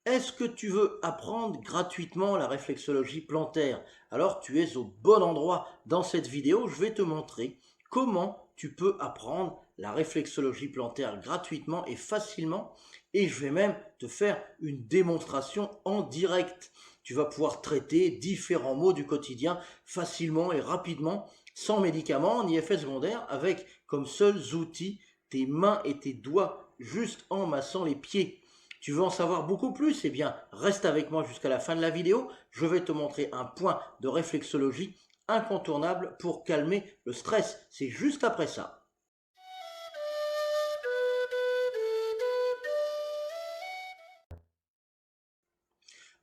Est-ce que tu veux apprendre gratuitement la réflexologie plantaire? Alors tu es au bon endroit. Dans cette vidéo, je vais te montrer comment tu peux apprendre la réflexologie plantaire gratuitement et facilement. Et je vais même te faire une démonstration en direct. Tu vas pouvoir traiter différents maux du quotidien facilement et rapidement, sans médicaments ni effets secondaires, avec comme seuls outils tes mains et tes doigts, juste en massant les pieds. Tu veux en savoir beaucoup plus? Eh bien, reste avec moi jusqu'à la fin de la vidéo. Je vais te montrer un point de réflexologie incontournable pour calmer le stress. C'est juste après ça.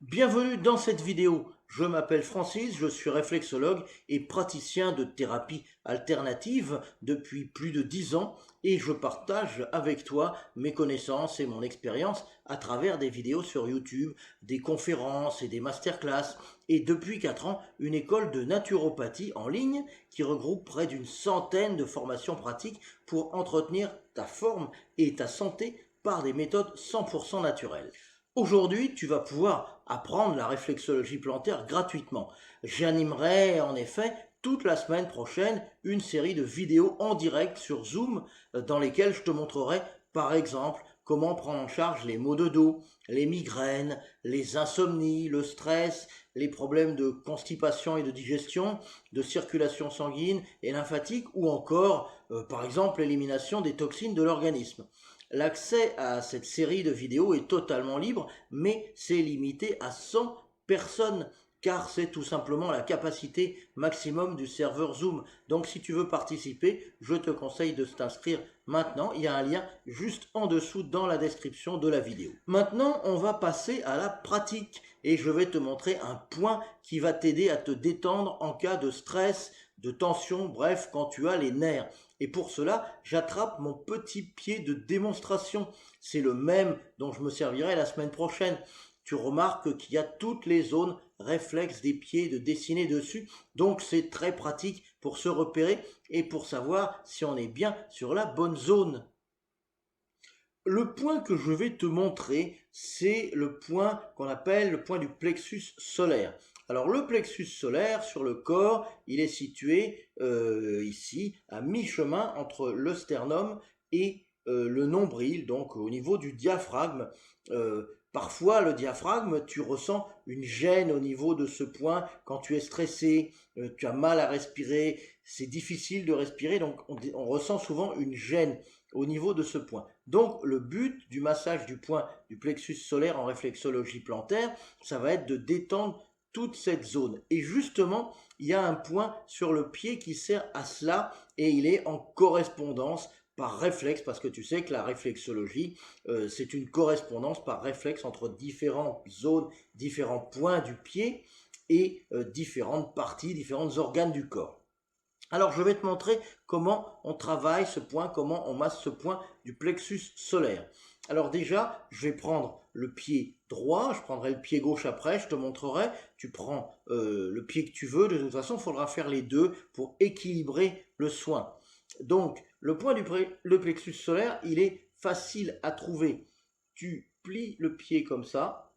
Bienvenue dans cette vidéo. Je m'appelle Francis, je suis réflexologue et praticien de thérapie alternative depuis plus de 10 ans et je partage avec toi mes connaissances et mon expérience à travers des vidéos sur YouTube, des conférences et des masterclass et depuis 4 ans une école de naturopathie en ligne qui regroupe près d'une centaine de formations pratiques pour entretenir ta forme et ta santé par des méthodes 100% naturelles. Aujourd'hui, tu vas pouvoir apprendre la réflexologie plantaire gratuitement. J'animerai en effet toute la semaine prochaine une série de vidéos en direct sur Zoom dans lesquelles je te montrerai par exemple comment prendre en charge les maux de dos, les migraines, les insomnies, le stress, les problèmes de constipation et de digestion, de circulation sanguine et lymphatique ou encore par exemple l'élimination des toxines de l'organisme. L'accès à cette série de vidéos est totalement libre, mais c'est limité à 100 personnes, car c'est tout simplement la capacité maximum du serveur Zoom. Donc si tu veux participer, je te conseille de t'inscrire maintenant. Il y a un lien juste en dessous dans la description de la vidéo. Maintenant, on va passer à la pratique et je vais te montrer un point qui va t'aider à te détendre en cas de stress, de tension, bref, quand tu as les nerfs. Et pour cela, j'attrape mon petit pied de démonstration. C'est le même dont je me servirai la semaine prochaine. Tu remarques qu'il y a toutes les zones réflexes des pieds de dessiner dessus. Donc c'est très pratique pour se repérer et pour savoir si on est bien sur la bonne zone. Le point que je vais te montrer, c'est le point qu'on appelle le point du plexus solaire. Alors le plexus solaire sur le corps, il est situé ici à mi-chemin entre le sternum et le nombril, donc au niveau du diaphragme. Parfois, le diaphragme, tu ressens une gêne au niveau de ce point quand tu es stressé, tu as mal à respirer, c'est difficile de respirer, donc on ressent souvent une gêne au niveau de ce point. Donc le but du massage du point du plexus solaire en réflexologie plantaire, ça va être de détendre toute cette zone. Et justement, il y a un point sur le pied qui sert à cela et il est en correspondance par réflexe, parce que tu sais que la réflexologie, c'est une correspondance par réflexe entre différentes zones, différents points du pied et différentes parties, différents organes du corps. Alors je vais te montrer comment on travaille ce point, comment on masse ce point du plexus solaire. Alors déjà, je vais prendre le pied droit, je prendrai le pied gauche après, je te montrerai. Tu prends le pied que tu veux, de toute façon il faudra faire les deux pour équilibrer le soin. Donc le point du le plexus solaire, il est facile à trouver. Tu plies le pied comme ça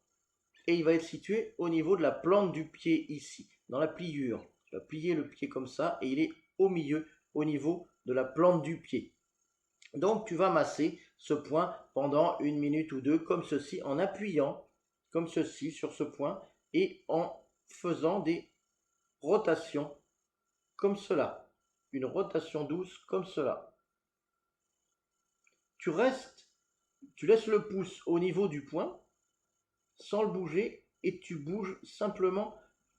et il va être situé au niveau de la plante du pied ici, dans la pliure. Tu vas plier le pied comme ça et il est au milieu, au niveau de la plante du pied. Donc tu vas masser ce point pendant 1 minute ou deux comme ceci, en appuyant comme ceci sur ce point et en faisant des rotations comme cela. Une rotation douce comme cela. Tu restes, tu laisses le pouce au niveau du point sans le bouger et tu bouges simplement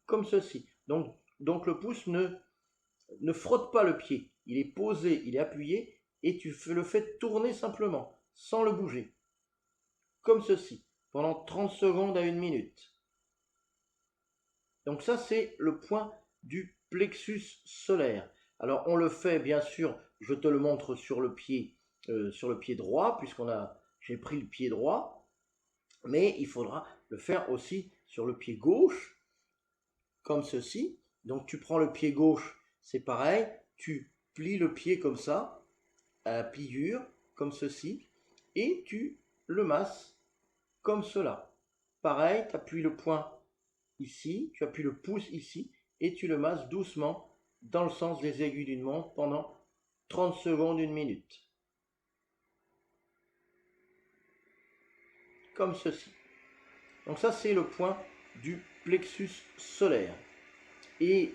comme ceci. Donc le pouce ne frotte pas le pied, il est posé, il est appuyé et tu le fais tourner simplement, sans le bouger, comme ceci, pendant 30 secondes à 1 minute. Donc ça c'est le point du plexus solaire. Alors on le fait bien sûr, je te le montre sur le pied droit, j'ai pris le pied droit, mais il faudra le faire aussi sur le pied gauche, comme ceci. Donc tu prends le pied gauche, c'est pareil, tu plies le pied comme ça, à la pliure, comme ceci, et tu le masses comme cela. pareil, tu appuies le poing ici, tu appuies le pouce ici, et tu le masses doucement dans le sens des aiguilles d'une montre pendant 30 secondes, 1 minute. Comme ceci. Donc ça, c'est le point du plexus solaire. Et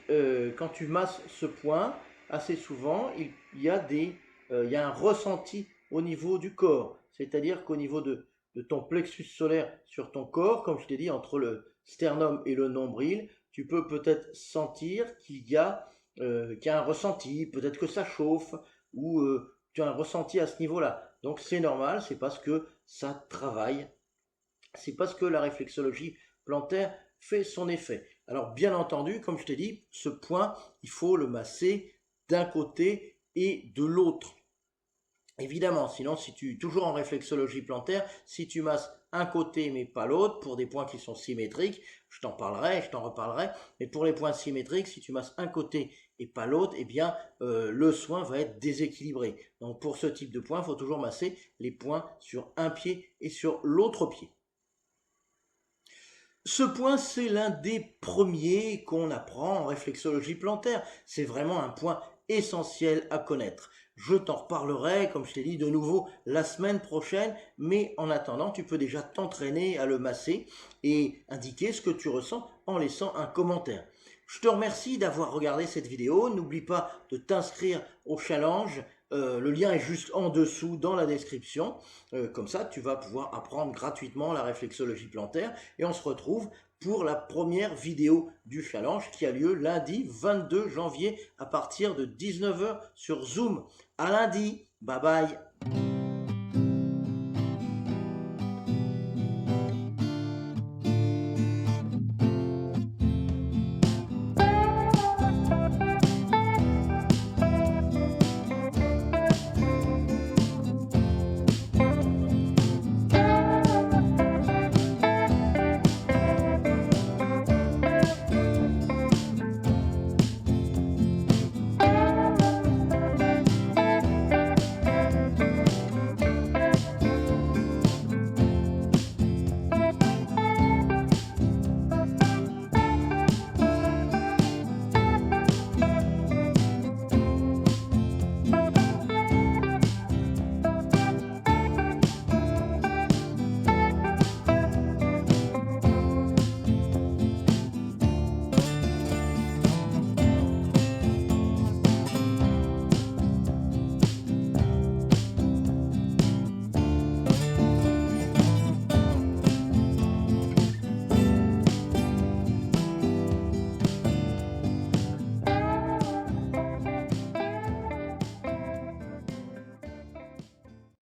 quand tu masses ce point, assez souvent, il y a un ressenti au niveau du corps. C'est-à-dire qu'au niveau de ton plexus solaire sur ton corps, comme je t'ai dit, entre le sternum et le nombril, tu peux peut-être sentir qu'il y a un ressenti, peut-être que ça chauffe, ou tu as un ressenti à ce niveau-là. Donc c'est normal, c'est parce que ça travaille, c'est parce que la réflexologie plantaire fait son effet. Alors bien entendu, comme je t'ai dit, ce point, il faut le masser d'un côté et de l'autre. Évidemment, sinon, toujours en réflexologie plantaire, si tu masses un côté mais pas l'autre, pour des points qui sont symétriques, je t'en parlerai, je t'en reparlerai, mais pour les points symétriques, si tu masses un côté et pas l'autre, eh bien, le soin va être déséquilibré. Donc pour ce type de point, il faut toujours masser les points sur un pied et sur l'autre pied. Ce point, c'est l'un des premiers qu'on apprend en réflexologie plantaire. C'est vraiment un point essentiel à connaître. Je t'en reparlerai, comme je t'ai dit, de nouveau la semaine prochaine, mais en attendant, tu peux déjà t'entraîner à le masser et indiquer ce que tu ressens en laissant un commentaire. Je te remercie d'avoir regardé cette vidéo. N'oublie pas de t'inscrire au challenge. Le lien est juste en dessous dans la description. Comme ça, tu vas pouvoir apprendre gratuitement la réflexologie plantaire. Et on se retrouve pour la première vidéo du challenge qui a lieu lundi 22 janvier à partir de 19 h sur Zoom. À lundi. Bye bye.